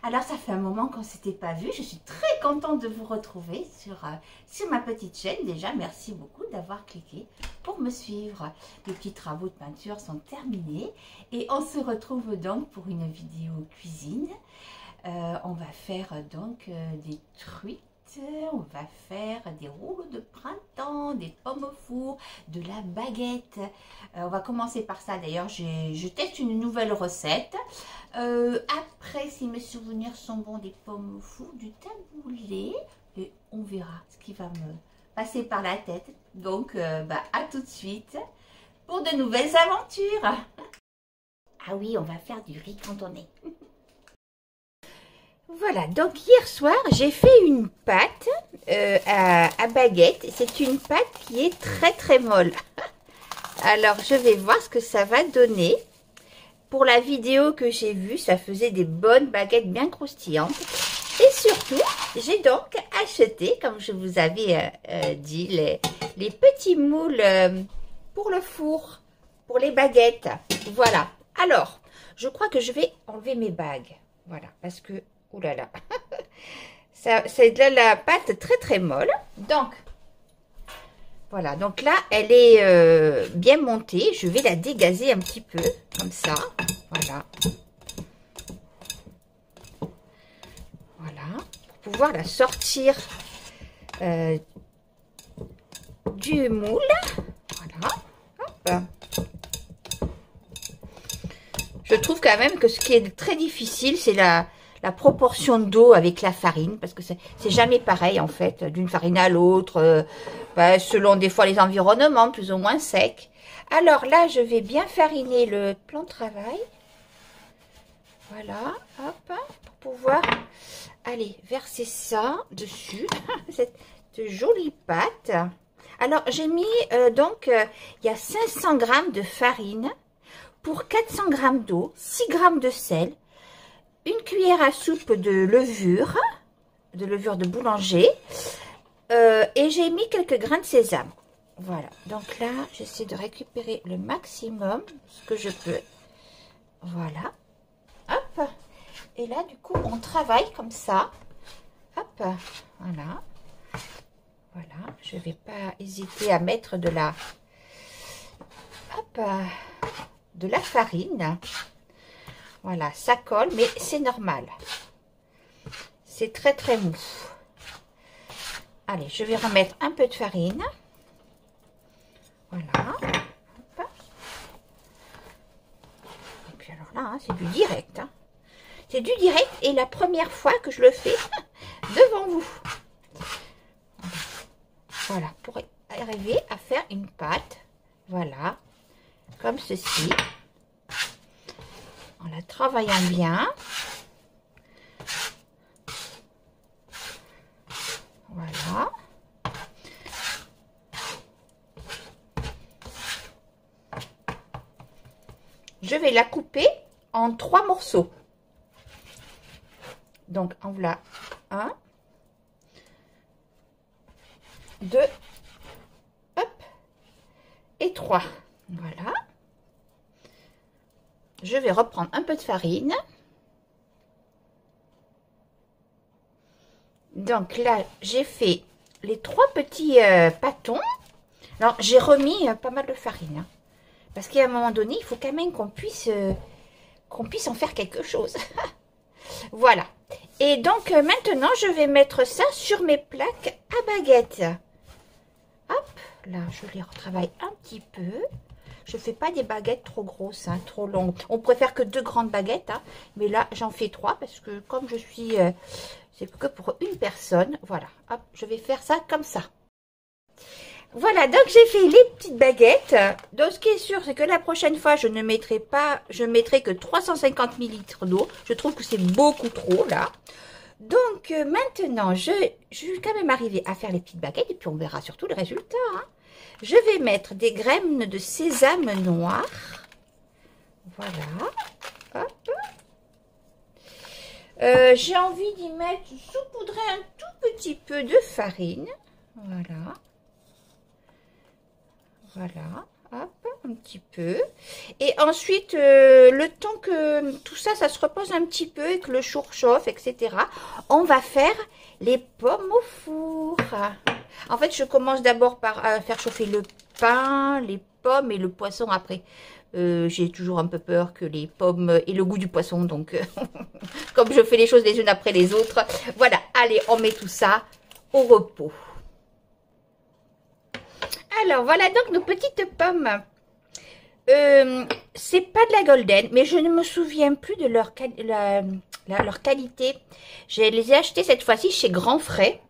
Alors ça fait un moment qu'on ne s'était pas vu, je suis très contente de vous retrouver sur ma petite chaîne. Déjà merci beaucoup d'avoir cliqué pour me suivre. Les petits travaux de peinture sont terminés et on se retrouve donc pour une vidéo cuisine. On va faire donc des truites. On va faire des rouleaux de printemps, des pommes au four, de la baguette. On va commencer par ça. D'ailleurs, je teste une nouvelle recette. Après, si mes souvenirs sont bons, des pommes au four, du taboulé. Et on verra ce qui va me passer par la tête. Donc, à tout de suite pour de nouvelles aventures. Ah oui, on va faire du riz cantonais. Voilà, donc hier soir, j'ai fait une pâte à baguette. C'est une pâte qui est très très molle. Alors, je vais voir ce que ça va donner. Pour la vidéo que j'ai vue, ça faisait des bonnes baguettes bien croustillantes. Et surtout, j'ai donc acheté, comme je vous avais dit, les petits moules pour le four, pour les baguettes. Voilà. Alors, je crois que je vais enlever mes bagues. Voilà, parce que... Ouh là là, c'est de la pâte très très molle. Donc, voilà. Donc là, elle est bien montée. Je vais la dégazer un petit peu, comme ça. Voilà. Voilà. Pour pouvoir la sortir du moule. Voilà. Hop. Je trouve quand même que ce qui est très difficile, c'est la proportion d'eau avec la farine, parce que c'est jamais pareil en fait, d'une farine à l'autre, selon des fois les environnements, plus ou moins secs. Alors là, je vais bien fariner le plan de travail. Voilà, hop, pour pouvoir aller verser ça dessus, cette jolie pâte. Alors j'ai mis, il y a 500 g de farine pour 400 g d'eau, 6 g de sel, une cuillère à soupe de levure de boulanger, et j'ai mis quelques grains de sésame. Voilà, donc là, j'essaie de récupérer le maximum, ce que je peux. Voilà, hop, et là, du coup, on travaille comme ça. Hop, voilà. Voilà, je ne vais pas hésiter à mettre de la farine. Voilà, ça colle, mais c'est normal. C'est très très mou. Allez, je vais remettre un peu de farine. Voilà. Hop. Et puis alors là, hein, c'est du direct. Hein. C'est du direct et la première fois que je le fais devant vous. Voilà, pour arriver à faire une pâte. Voilà, comme ceci. En la travaillant bien. Voilà. Je vais la couper en 3 morceaux. Donc, en voilà 1, 2, hop, et 3. Voilà. Je vais reprendre un peu de farine. Donc là, j'ai fait les 3 petits pâtons. Alors, j'ai remis pas mal de farine. Hein, parce qu'à un moment donné, il faut quand même qu'on puisse en faire quelque chose. Voilà. Et donc, maintenant, je vais mettre ça sur mes plaques à baguette. Hop, là, je les retravaille un petit peu. Je ne fais pas des baguettes trop grosses, hein, trop longues. On préfère que 2 grandes baguettes. Hein, mais là, j'en fais 3 parce que comme je suis... c'est que pour une personne. Voilà. Hop, je vais faire ça comme ça. Voilà, donc j'ai fait les petites baguettes. Donc, ce qui est sûr, c'est que la prochaine fois, je ne mettrai pas... Je mettrai que 350 ml d'eau. Je trouve que c'est beaucoup trop, là. Donc, maintenant, je vais quand même arriver à faire les petites baguettes. Et puis, on verra surtout le résultat, hein. Je vais mettre des graines de sésame noir. Voilà. Hop. J'ai envie d'y mettre, saupoudrer un tout petit peu de farine. Voilà. Voilà. Hop. un petit peu. Et ensuite, le temps que tout ça, ça se repose un petit peu et que le four chauffe, etc., on va faire les pommes au four. En fait, je commence d'abord par faire chauffer le pain, les pommes et le poisson après. J'ai toujours un peu peur que les pommes aient le goût du poisson, donc comme je fais les choses les unes après les autres. Voilà, allez, on met tout ça au repos. Alors, voilà donc nos petites pommes. C'est pas de la golden, mais je ne me souviens plus de leur qualité. Je les ai achetées cette fois-ci chez Grand Frais.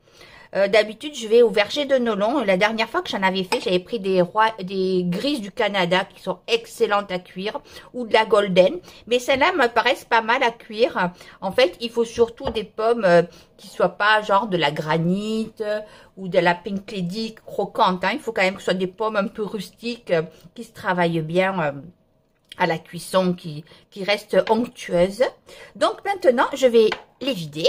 D'habitude, je vais au verger de Nolan. La dernière fois que j'en avais fait, j'avais pris des grises du Canada qui sont excellentes à cuire ou de la golden. Mais celles-là me paraissent pas mal à cuire. En fait, il faut surtout des pommes qui soient pas genre de la granite ou de la Pink Lady croquante. Hein. Il faut quand même que ce soit des pommes un peu rustiques qui se travaillent bien à la cuisson, qui restent onctueuses. Donc maintenant, je vais les vider.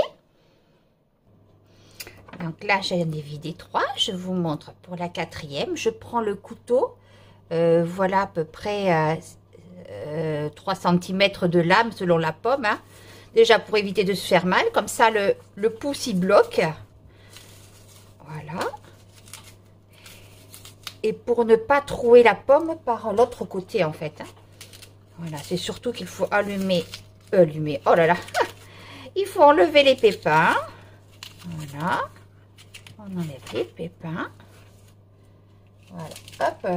Donc là, j'en ai vidé 3. Je vous montre pour la 4e. Je prends le couteau. Voilà à peu près 3 cm de lame selon la pomme. Hein. Déjà pour éviter de se faire mal. Comme ça, le pouce, il bloque. Voilà. Et pour ne pas trouer la pomme par l'autre côté, en fait. Hein. Voilà, c'est surtout qu'il faut allumer. Oh là là. Il faut enlever les pépins. Voilà. On enlève les pépins. Voilà, hop.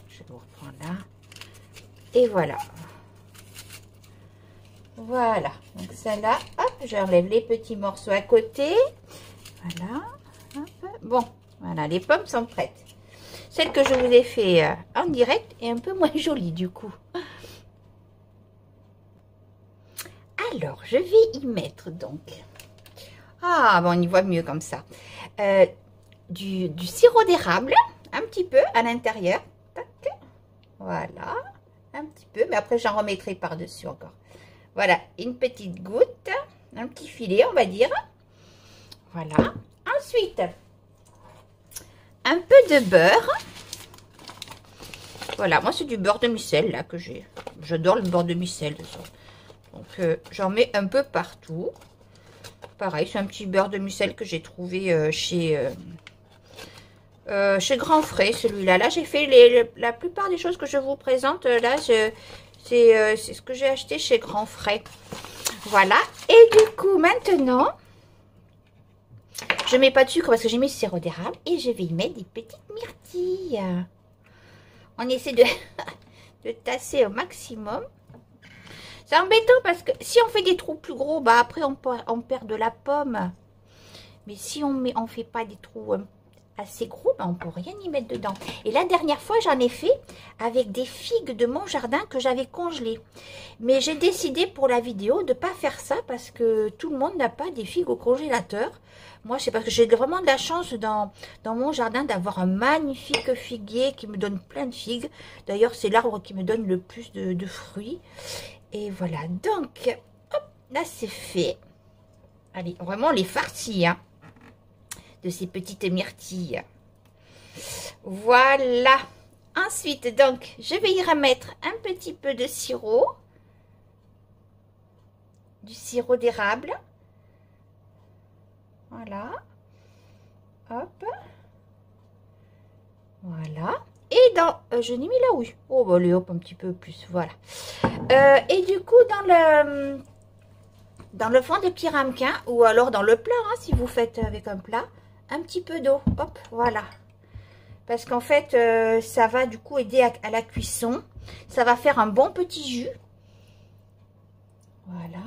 Je vous reprends là. Et voilà. Voilà. Donc celle-là, hop, j'enlève les petits morceaux à côté. Voilà. Hop. Bon, voilà, les pommes sont prêtes. Celle que je vous ai fait en direct est un peu moins jolie du coup. Alors, je vais y mettre donc... Ah, bon, on y voit mieux comme ça. Du sirop d'érable, un petit peu à l'intérieur. Voilà, un petit peu, mais après j'en remettrai par-dessus encore. Voilà, une petite goutte, un petit filet, on va dire. Voilà. Ensuite, un peu de beurre. Voilà, moi c'est du beurre de Micelle là que j'ai. J'adore le beurre de Micelle. Donc j'en mets un peu partout. Pareil, c'est un petit beurre de Micelle que j'ai trouvé chez Grand Frais, celui-là. Là, j'ai fait la plupart des choses que je vous présente. Là, c'est ce que j'ai acheté chez Grand Frais. Voilà. Et du coup, maintenant, je mets pas de sucre parce que j'ai mis le sirop d'érable. Et je vais y mettre des petites myrtilles. On essaie de tasser au maximum. C'est embêtant parce que si on fait des trous plus gros, bah après on perd de la pomme. Mais si on fait pas des trous assez gros, bah on peut rien y mettre dedans. Et la dernière fois, j'en ai fait avec des figues de mon jardin que j'avais congelées. Mais j'ai décidé pour la vidéo de pas faire ça parce que tout le monde n'a pas des figues au congélateur. Moi, c'est parce que j'ai vraiment de la chance dans mon jardin d'avoir un magnifique figuier qui me donne plein de figues. D'ailleurs, c'est l'arbre qui me donne le plus de fruits. Et voilà, donc, hop, là c'est fait. Allez, vraiment les farcis, hein, de ces petites myrtilles. Voilà. Ensuite, donc, je vais y remettre un petit peu de sirop. Du sirop d'érable. Voilà. Hop. Voilà. Et dans... je l'ai mis là, oui. Oh, bah, allez, hop, un petit peu plus. Voilà. Et du coup, dans le fond des petits ramequins, ou alors dans le plat, hein, si vous faites avec un plat, un petit peu d'eau. Hop, voilà. Parce qu'en fait, ça va du coup aider à la cuisson. Ça va faire un bon petit jus. Voilà.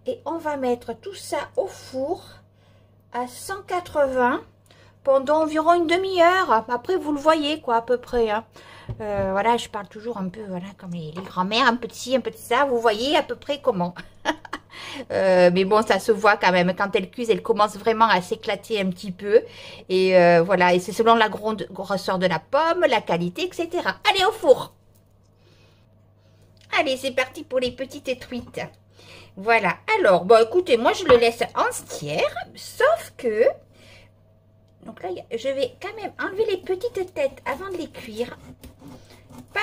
Et on va mettre tout ça au four à 180 pendant environ une demi-heure. Après, vous le voyez, quoi, à peu près. Hein. Voilà, je parle toujours un peu, voilà, comme les grands-mères, un peu de ci, un peu de ça. Vous voyez à peu près comment. Mais bon, ça se voit quand même. Quand elle cuise, elle commence vraiment à s'éclater un petit peu. Et voilà, et c'est selon la grosseur de la pomme, la qualité, etc. Allez, au four. Allez, c'est parti pour les petites truites. Voilà. Alors, bon, écoutez, moi, je le laisse entière. Sauf que... Donc là, je vais quand même enlever les petites têtes avant de les cuire.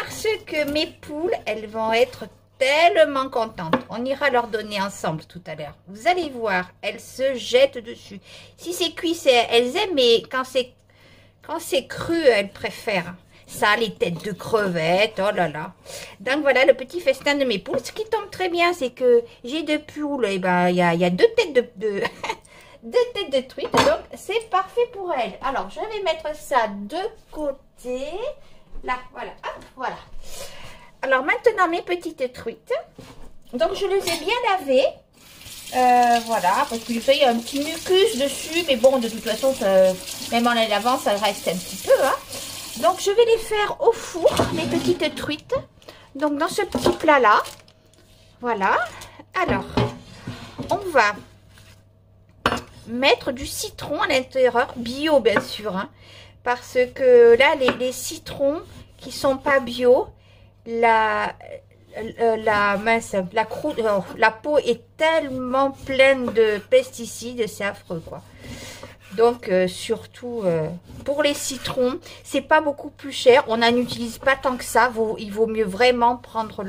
parce que mes poules, elles vont être tellement contentes. On ira leur donner ensemble tout à l'heure. Vous allez voir, elles se jettent dessus. Si c'est cuit, elles aiment, mais quand c'est cru, elles préfèrent. Ça, les têtes de crevettes, oh là là. Donc voilà le petit festin de mes poules. Ce qui tombe très bien, c'est que j'ai deux poules, et ben il y a deux têtes de deux têtes de truite, donc c'est parfait pour elles. Alors je vais mettre ça de côté. Là, voilà, hop, voilà. Alors maintenant mes petites truites. Donc je les ai bien lavées. Voilà, parce que il y a un petit mucus dessus, mais bon, de toute façon, même en les lavant, ça reste un petit peu, hein. Donc, je vais les faire au four, les petites truites. Donc, dans ce petit plat-là. Voilà. Alors, on va mettre du citron à l'intérieur. Bio, bien sûr. Hein, parce que là, les citrons qui sont pas bio, la peau est tellement pleine de pesticides, c'est affreux, quoi. Donc, surtout pour les citrons, c'est pas beaucoup plus cher. On n'en utilise pas tant que ça. Il vaut mieux vraiment prendre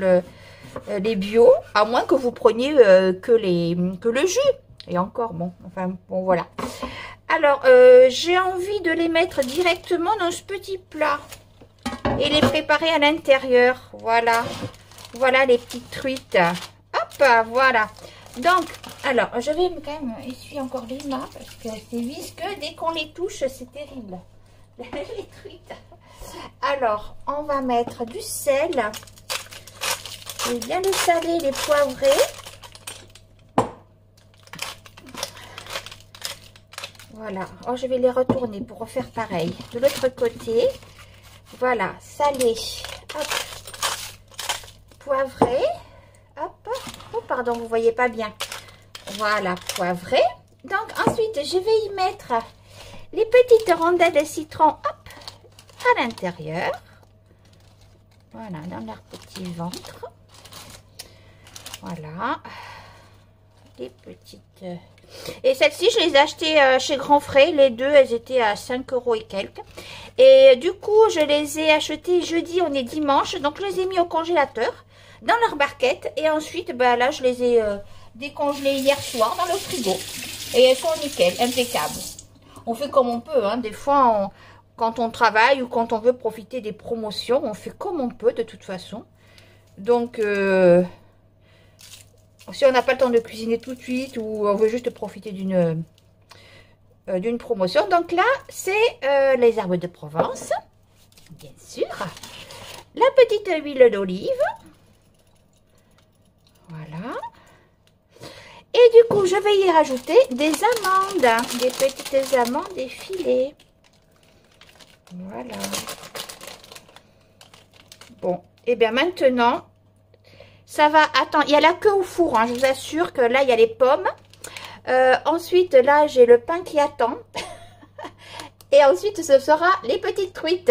les bio, à moins que vous preniez que le jus. Et encore, bon, enfin, bon, voilà. Alors, j'ai envie de les mettre directement dans ce petit plat et les préparer à l'intérieur. Voilà. Voilà les petites truites. Hop, voilà. Donc, alors, je vais quand même essuyer encore les mains parce que c'est visqueux. Dès qu'on les touche, c'est terrible. Les truites. Alors, on va mettre du sel. Je vais bien les saler, les poivrer. Voilà. Oh, je vais les retourner pour refaire pareil. De l'autre côté. Voilà, salé. Hop. Poivré. Hop. Oh, pardon, vous voyez pas bien. Voilà, poivré. Donc, ensuite, je vais y mettre les petites rondelles de citron, hop, à l'intérieur. Voilà, dans leur petit ventre. Voilà. Les petites... Et celles-ci, je les ai achetées chez Grand Frais. Les deux, elles étaient à 5 € et quelques. Et du coup, je les ai achetées jeudi, on est dimanche. Donc, je les ai mis au congélateur, dans leur barquette. Et ensuite, ben, là, je les ai décongelées hier soir dans le frigo. Et elles sont nickel, impeccables. On fait comme on peut. Hein. Des fois, quand on travaille ou quand on veut profiter des promotions, on fait comme on peut de toute façon. Donc... si on n'a pas le temps de cuisiner tout de suite ou on veut juste profiter d'une promotion. Donc là, c'est les herbes de Provence, bien sûr. La petite huile d'olive. Voilà. Et du coup, je vais y rajouter des amandes. Des petites amandes effilées. Voilà. Bon, et bien maintenant... ça va, attends, il y a la queue au four, hein, je vous assure que là, il y a les pommes. Ensuite, là, j'ai le pain qui attend. Et ensuite, ce sera les petites truites.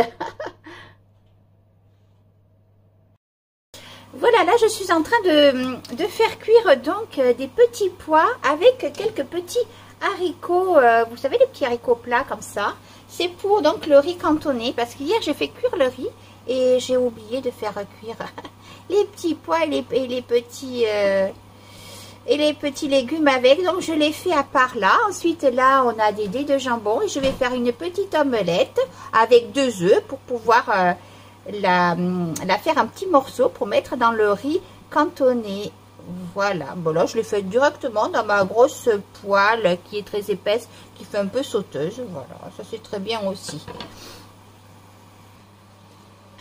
Voilà, là, je suis en train de faire cuire donc des petits pois avec quelques petits haricots. Vous savez, les petits haricots plats comme ça. C'est pour donc le riz cantonné. Parce qu'hier, j'ai fait cuire le riz et j'ai oublié de faire cuire... les petits pois et les petits légumes avec. Donc, je les fais à part là. Ensuite, là, on a des dés de jambon. Et je vais faire une petite omelette avec 2 œufs pour pouvoir la faire un petit morceau pour mettre dans le riz cantonné. Voilà. Bon, là, je l'ai fait directement dans ma grosse poêle qui est très épaisse, qui fait un peu sauteuse. Voilà. Ça, c'est très bien aussi.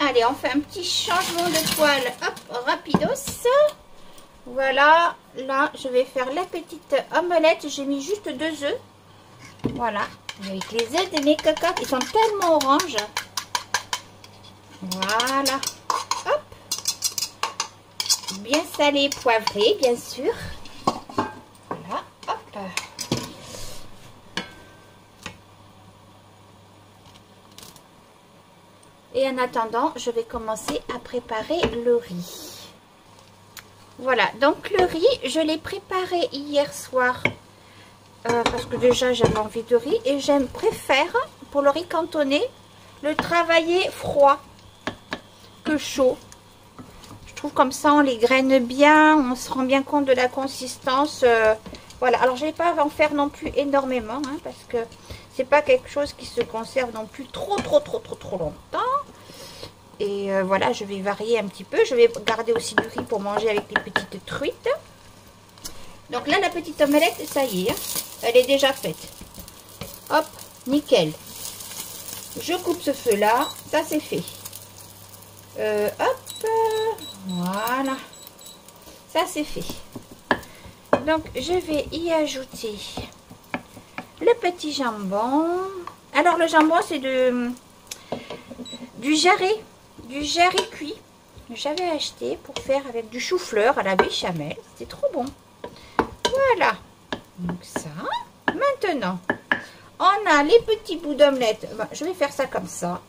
Allez, on fait un petit changement de poêle, hop, rapidos. Voilà, là, je vais faire la petite omelette. J'ai mis juste 2 œufs. Voilà, avec les œufs de mes cocottes. Ils sont tellement oranges. Voilà, hop. Bien salé, poivré, bien sûr. Voilà, hop. Et en attendant, je vais commencer à préparer le riz. Voilà, donc le riz, je l'ai préparé hier soir. Parce que déjà, j'avais envie de riz. Et préfère, pour le riz cantonné, le travailler froid. peu chaud. Je trouve comme ça on les graine bien, on se rend bien compte de la consistance. Voilà, alors je vais pas en faire non plus énormément, hein, parce que c'est pas quelque chose qui se conserve non plus trop longtemps. Et voilà, je vais varier un petit peu. Je vais garder aussi du riz pour manger avec les petites truites. Donc là, la petite omelette, ça y est, hein, elle est déjà faite. Hop, nickel. Je coupe ce feu-là, ça c'est fait. Hop, voilà. Ça c'est fait. Donc, je vais y ajouter le petit jambon. Alors, le jambon, c'est du jarret cuit. J'avais acheté pour faire avec du chou-fleur à la béchamel. C'était trop bon. Voilà. Donc ça. Maintenant, on a les petits bouts d'omelette. Bon, je vais faire ça comme ça.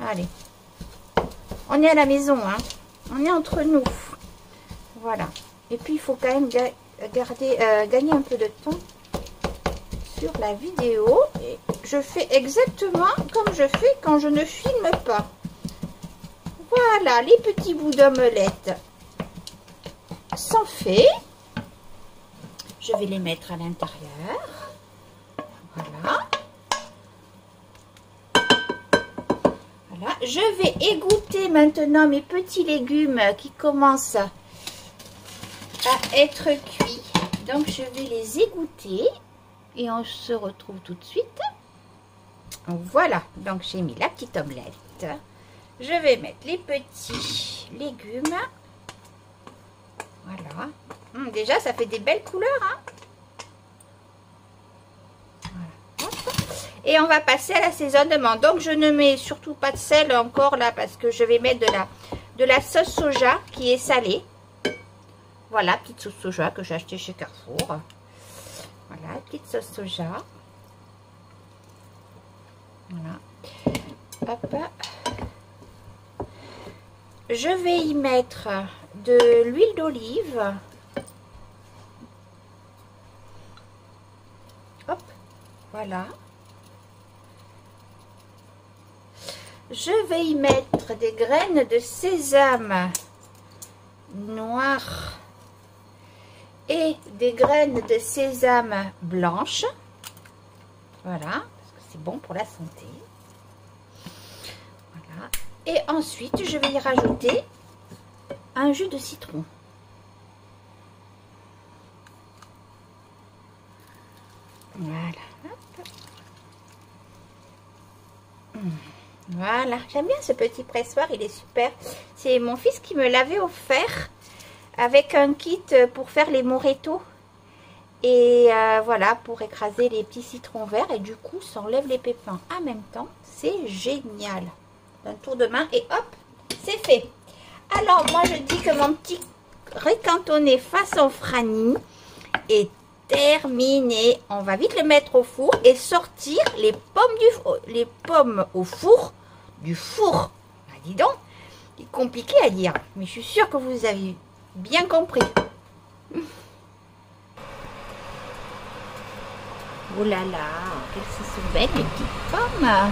Allez. On est à la maison, hein. On est entre nous. Voilà. Et puis, il faut quand même gagner un peu de temps sur la vidéo. Et je fais exactement comme je fais quand je ne filme pas. Voilà, les petits bouts d'omelette sont faits. Je vais les mettre à l'intérieur. Voilà. Voilà. Je vais égoutter maintenant mes petits légumes qui commencent à être cuits. Donc, je vais les égoutter et on se retrouve tout de suite. Voilà. Donc, j'ai mis la petite omelette. Je vais mettre les petits légumes. Voilà. Déjà, ça fait des belles couleurs. Hein. Voilà. Et on va passer à l'assaisonnement. Donc, je ne mets surtout pas de sel encore là parce que je vais mettre de la sauce soja qui est salée. Voilà, petite sauce soja que j'ai achetée chez Carrefour. Voilà, petite sauce soja. Voilà. Hop. Je vais y mettre de l'huile d'olive. Hop, voilà. Je vais y mettre des graines de sésame noires et des graines de sésame blanches. Voilà, parce que c'est bon pour la santé. Voilà. Et ensuite, je vais y rajouter un jus de citron. Voilà. Voilà. J'aime bien ce petit pressoir, il est super. C'est mon fils qui me l'avait offert avec un kit pour faire les mojitos. Et voilà, pour écraser les petits citrons verts. Et du coup, ça enlève les pépins en même temps. C'est génial. Un tour de main et hop, c'est fait. Alors, moi, je dis que mon petit riz cantonné façon Franny est terminé. On va vite le mettre au four et sortir les pommes au four du four. Ah, dis donc, c'est compliqué à dire, mais je suis sûre que vous avez bien compris. Oh là là, qu'elles sont belles les petites pommes.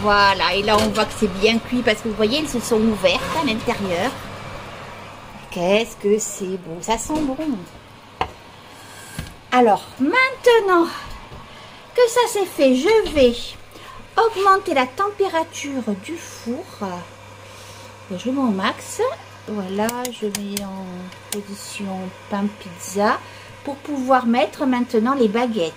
Voilà, et là on voit que c'est bien cuit parce que vous voyez, elles se sont ouvertes à l'intérieur. Qu'est-ce que c'est bon, ça sent bon. Alors, maintenant que ça c'est fait, je vais augmenter la température du four. Je mets au max. Voilà, je mets en position pain pizza pour pouvoir mettre maintenant les baguettes.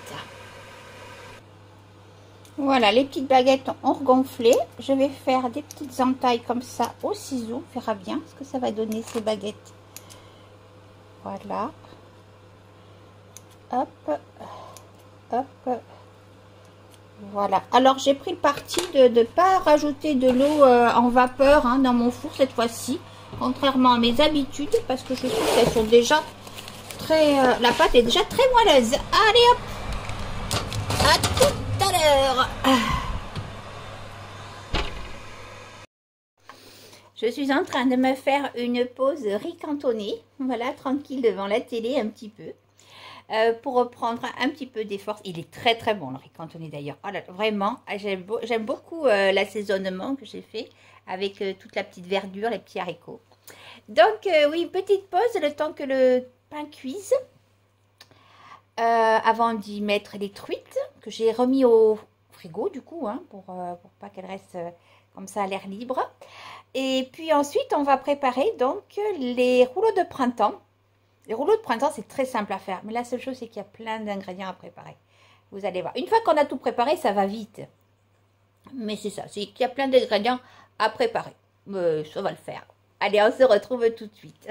Voilà, les petites baguettes ont regonflé. Je vais faire des petites entailles comme ça au ciseau. On verra bien ce que ça va donner ces baguettes. Voilà. Hop. Hop. Voilà. Alors, j'ai pris le parti de ne pas rajouter de l'eau en vapeur dans mon four cette fois-ci. Contrairement à mes habitudes. Parce que je trouve qu'elles sont déjà très... la pâte est déjà très moelleuse. Allez, hop. À tout à l'heure. Je suis en train de me faire une pause riz cantonné. Voilà, tranquille devant la télé un petit peu. pour reprendre un petit peu des forces. Il est très très bon le riz cantonais d'ailleurs. Oh là, vraiment, j'aime beaucoup l'assaisonnement que j'ai fait avec toute la petite verdure, les petits haricots. Donc oui, petite pause le temps que le pain cuise. Avant d'y mettre les truites que j'ai remis au frigo du coup, hein, pour pas qu'elles restent comme ça à l'air libre. Et puis ensuite, on va préparer donc les rouleaux de printemps. Les rouleaux de printemps, c'est très simple à faire. Mais la seule chose, c'est qu'il y a plein d'ingrédients à préparer. Vous allez voir. Une fois qu'on a tout préparé, ça va vite. Mais c'est ça, c'est qu'il y a plein d'ingrédients à préparer. Ça va le faire. Allez, on se retrouve tout de suite.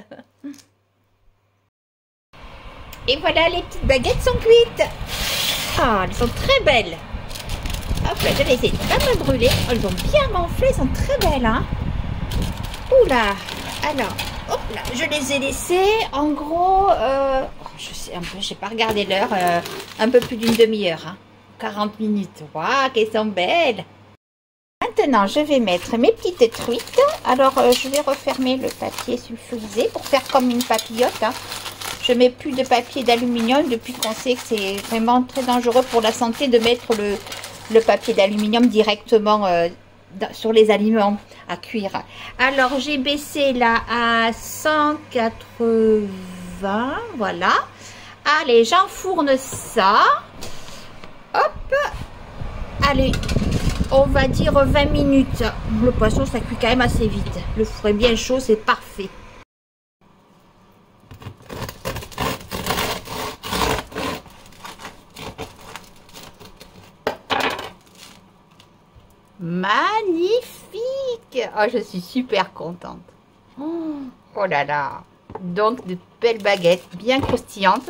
Et voilà, les petites baguettes sont cuites. Ah, elles sont très belles. Hop là, je les ai pas mal brûlées. Elles ont bien gonflé, elles sont très belles, hein. Oula, alors, hop là, je les ai laissées, en gros, je sais un peu, j'ai pas regardé l'heure, un peu plus d'une demi-heure, hein, 40 minutes. Waouh, qu'elles sont belles. Maintenant, je vais mettre mes petites truites. Alors, je vais refermer le papier sulfurisé pour faire comme une papillote, hein. Je mets plus de papier d'aluminium depuis qu'on sait que c'est vraiment très dangereux pour la santé de mettre le papier d'aluminium directement sur les aliments à cuire. Alors j'ai baissé là à 180, voilà. Allez, j'enfourne ça. Hop. Allez, on va dire 20 minutes. Le poisson, ça cuit quand même assez vite. Le four est bien chaud, c'est parfait. Magnifique! Oh, je suis super contente. Oh là là! Donc, de belles baguettes bien croustillantes,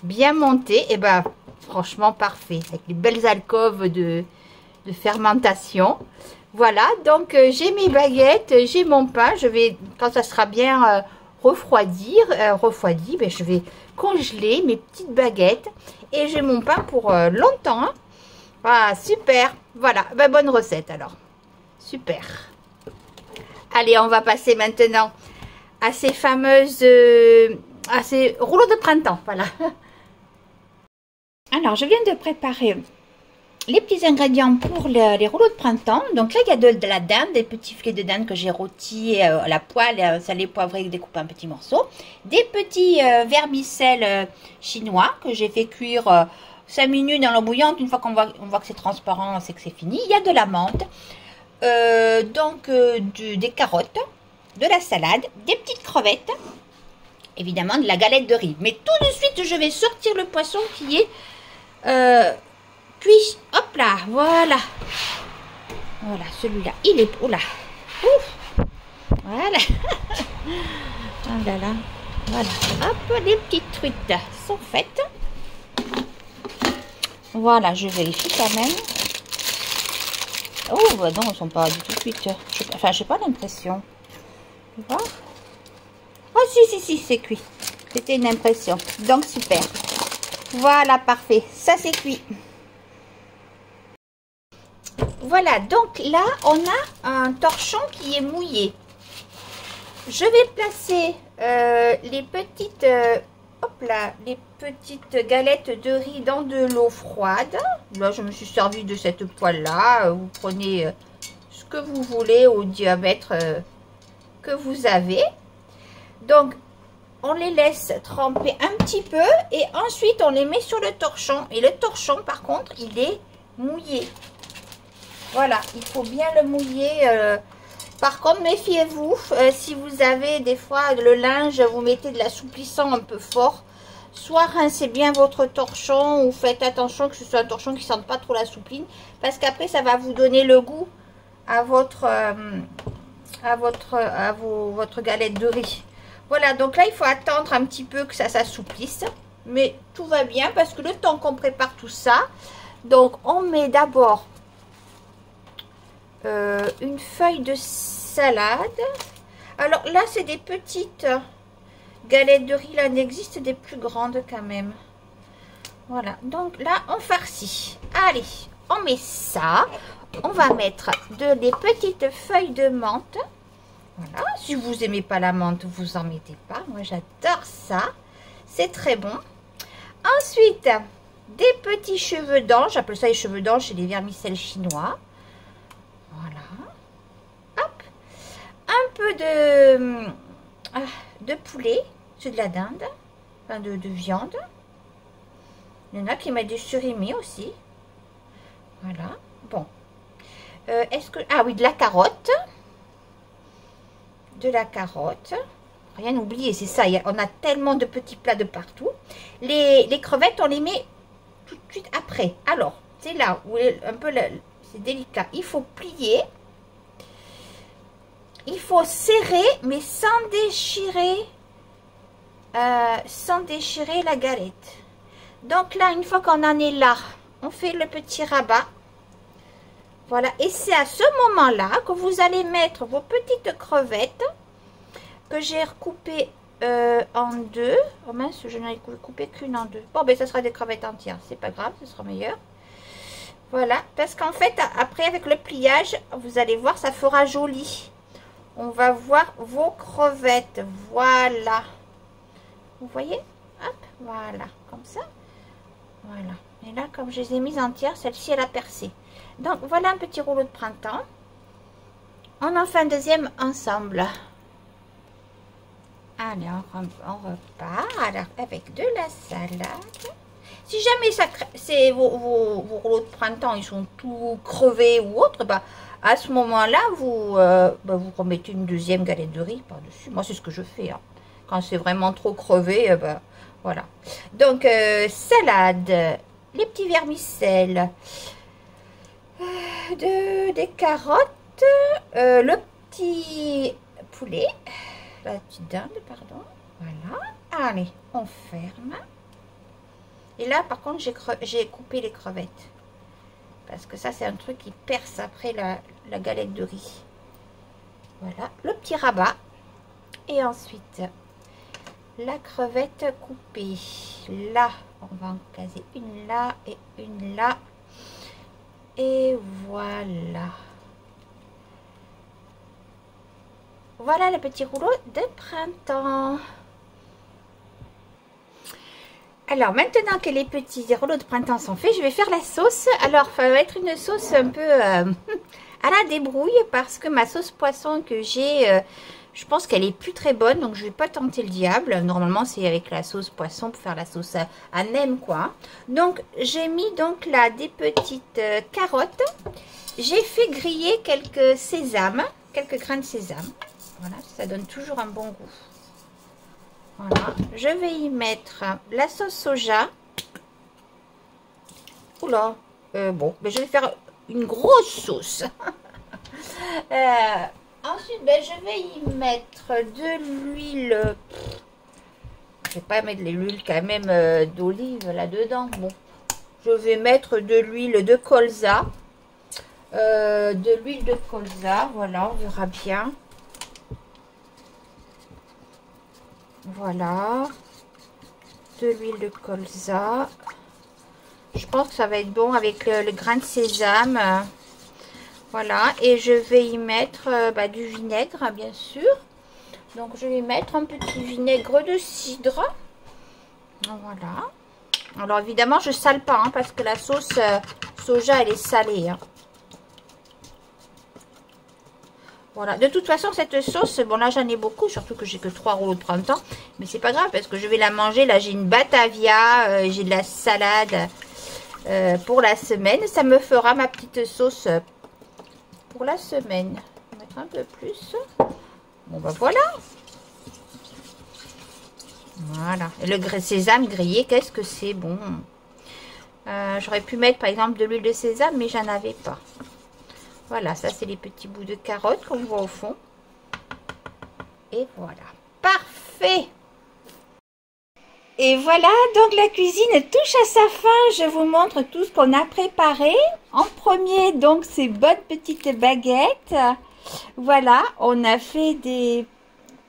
bien montées. Et ben, franchement, parfait. Avec les belles alcôves de fermentation. Voilà, donc j'ai mes baguettes, j'ai mon pain. Je vais, quand ça sera bien refroidi, ben, je vais congeler mes petites baguettes. Et j'ai mon pain pour longtemps, hein. Ah, super. Voilà, ben, bonne recette alors. Super. Allez, on va passer maintenant à ces fameuses... à ces rouleaux de printemps, voilà. Alors, je viens de préparer les petits ingrédients pour les rouleaux de printemps. Donc là, il y a de la dinde, des petits filets de dinde que j'ai rôtis à la poêle, salé, poivré, découpé en petits morceaux. Des petits vermicelles chinois que j'ai fait cuire 5 minutes dans l'eau bouillante. Une fois qu'on voit que c'est transparent, c'est que c'est fini. Il y a de la menthe, des carottes, de la salade, des petites crevettes, évidemment de la galette de riz. Mais tout de suite, je vais sortir le poisson qui est cuit. Hop là, voilà. Voilà, celui-là, il est... Oula. Ouf. Voilà. Oh là là. Voilà. Hop, les petites truites sont faites. Voilà, je vérifie quand même. Oh, bah non, elles sont pas du tout cuites. Enfin, j'ai pas l'impression. Tu vois? Oh, si, c'est cuit. C'était une impression. Donc, super. Voilà, parfait. Ça, c'est cuit. Voilà, donc là, on a un torchon qui est mouillé. Je vais placer les petites... hop là, les petites galettes de riz dans de l'eau froide. Là, je me suis servi de cette poêle-là. Vous prenez ce que vous voulez au diamètre que vous avez. Donc, on les laisse tremper un petit peu et ensuite, on les met sur le torchon. Et le torchon, par contre, il est mouillé. Voilà, il faut bien le mouiller. Par contre, méfiez-vous. Si vous avez des fois le linge, vous mettez de l'assouplissant un peu fort. Soit rincez bien votre torchon ou faites attention que ce soit un torchon qui ne sente pas trop la soupline. Parce qu'après, ça va vous donner le goût à votre galette de riz. Voilà, donc là, il faut attendre un petit peu que ça s'assouplisse. Mais tout va bien parce que le temps qu'on prépare tout ça, donc on met d'abord une feuille de salade. Alors là, c'est des petites galettes de riz. Là, il existe des plus grandes quand même. Voilà, donc là, on farcit. Allez, on met ça. On va mettre des petites feuilles de menthe. Voilà, si vous n'aimez pas la menthe, vous en mettez pas. Moi, j'adore ça. C'est très bon. Ensuite, des petits cheveux d'ange. J'appelle ça les cheveux d'ange, c'est des vermicelles chinois. Voilà. Hop. Un peu de poulet. C'est de la dinde. Enfin, de viande. Il y en a qui mettent du surimi aussi. Voilà. Bon. Est-ce que... Ah oui, de la carotte. De la carotte. Rien oublier, c'est ça. On a tellement de petits plats de partout. Les crevettes, on les met tout de suite après. Alors, c'est là où un peu c'est délicat. Il faut plier. Il faut serrer, mais sans déchirer la galette. Donc là, une fois qu'on en est là, on fait le petit rabat. Voilà. Et c'est à ce moment-là que vous allez mettre vos petites crevettes que j'ai recoupées en deux. Oh mince, je n'en ai coupé qu'une en deux. Bon, ben ça sera des crevettes entières. C'est pas grave, ce sera meilleur. Voilà. Parce qu'en fait, après, avec le pliage, vous allez voir, ça fera joli. On va voir vos crevettes. Voilà. Vous voyez? Hop, voilà. Comme ça. Voilà. Et là, comme je les ai mises entières, celle-ci, elle a percé. Donc, voilà un petit rouleau de printemps. On en fait un deuxième ensemble. Allez, on repart. Alors, avec de la salade. Si jamais vos rouleaux de printemps, ils sont tout crevés ou autre, bah, à ce moment-là, vous remettez une deuxième galette de riz par-dessus. Moi, c'est ce que je fais. Hein. Quand c'est vraiment trop crevé, bah, voilà. Donc, salade, les petits vermicelles, des carottes, le petit poulet, la petite dinde, pardon. Voilà. Allez, on ferme. Et là, par contre, j'ai coupé les crevettes. Parce que ça, c'est un truc qui perce après la galette de riz. Voilà, le petit rabat. Et ensuite, la crevette coupée. Là, on va en caser une là et une là. Et voilà. Voilà le petit rouleau de printemps. Alors, maintenant que les petits rouleaux de printemps sont faits, je vais faire la sauce. Alors, ça va être une sauce un peu à la débrouille parce que ma sauce poisson que j'ai, je pense qu'elle est plus très bonne. Donc, je vais pas tenter le diable. Normalement, c'est avec la sauce poisson pour faire la sauce à nem, quoi. Donc, j'ai mis donc là des petites carottes. J'ai fait griller quelques sésames, quelques grains de sésame. Voilà, ça donne toujours un bon goût. Voilà, je vais y mettre la sauce soja. Oula, bon, ben je vais faire une grosse sauce. Ensuite, ben, je vais y mettre de l'huile. Je vais pas mettre de l'huile quand même d'olive là-dedans. Bon, je vais mettre de l'huile de colza. Voilà, on verra bien. Voilà, de l'huile de colza. Je pense que ça va être bon avec le grain de sésame. Voilà, et je vais y mettre du vinaigre, bien sûr. Donc, je vais mettre un petit vinaigre de cidre. Voilà. Alors, évidemment, je ne sale pas, hein, parce que la sauce soja, elle est salée. Hein. Voilà, de toute façon, cette sauce, bon là j'en ai beaucoup, surtout que j'ai que 3 rouleaux de printemps. Mais c'est pas grave parce que je vais la manger. Là, j'ai une batavia, j'ai de la salade pour la semaine. Ça me fera ma petite sauce pour la semaine. Je vais mettre un peu plus. Bon, ben voilà. Voilà. Et le sésame grillé, qu'est-ce que c'est bon. J'aurais pu mettre par exemple de l'huile de sésame, mais j'en avais pas. Voilà, ça c'est les petits bouts de carottes qu'on voit au fond. Et voilà, parfait. Et voilà, donc la cuisine touche à sa fin. Je vous montre tout ce qu'on a préparé. En premier, donc ces bonnes petites baguettes. Voilà, on a fait des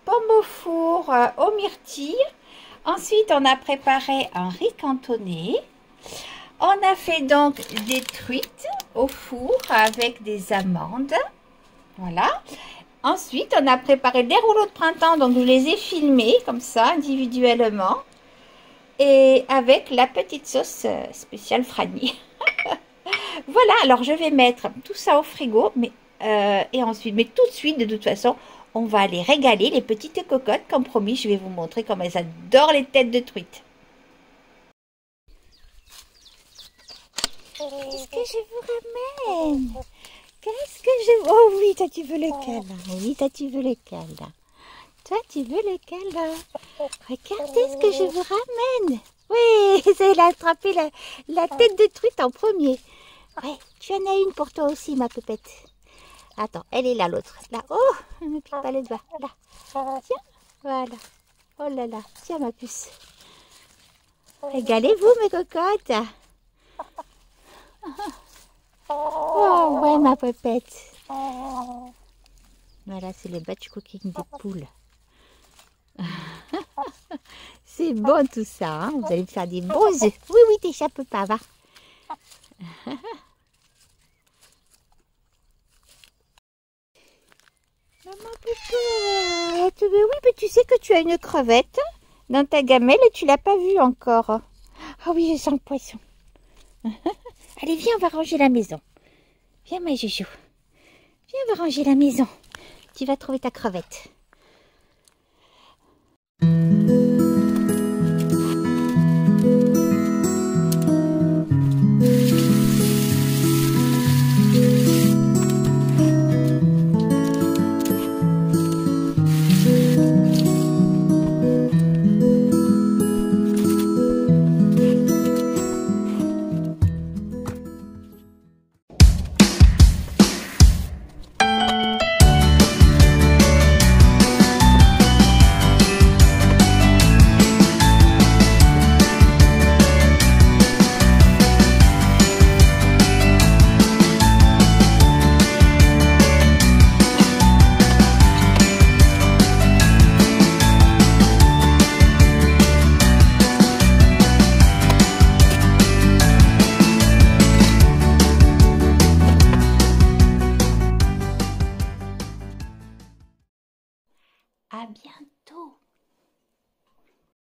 pommes au four aux myrtilles. Ensuite, on a préparé un riz cantonné. On a fait donc des truites au four avec des amandes. Voilà. Ensuite, on a préparé des rouleaux de printemps. Donc, je les ai filmés comme ça, individuellement. et avec la petite sauce spéciale Franny. Voilà, alors je vais mettre tout ça au frigo, et ensuite, mais tout de suite, de toute façon, on va aller régaler les petites cocottes. Comme promis, je vais vous montrer comment elles adorent les têtes de truite. Qu'est-ce que je vous ramène? Qu'est-ce que je... Oh oui, toi tu veux lequel? Oui, toi tu veux lequel? Toi tu veux lequel? Regardez ce que je vous ramène. Oui, c'est attrapé la tête de truite en premier. Oui, tu en as une pour toi aussi, ma pépette. Attends, elle est là, l'autre. Là, oh, ne me pique pas le doigt. Là, tiens, voilà. Oh là là, tiens ma puce. Régalez-vous, mes cocottes. Oh, ouais, ma pépette. Voilà, c'est le batch cooking des poules. C'est bon tout ça, hein? Vous allez me faire des beaux œufs. Oui, oui, t'échappes pas, va. Maman poupette, mais oui, mais tu sais que tu as une crevette dans ta gamelle et tu l'as pas vue encore. Ah oui, je sens le poisson. Allez, viens, on va ranger la maison. Viens, ma joujou. Viens, on va ranger la maison. Tu vas trouver ta crevette. À bientôt.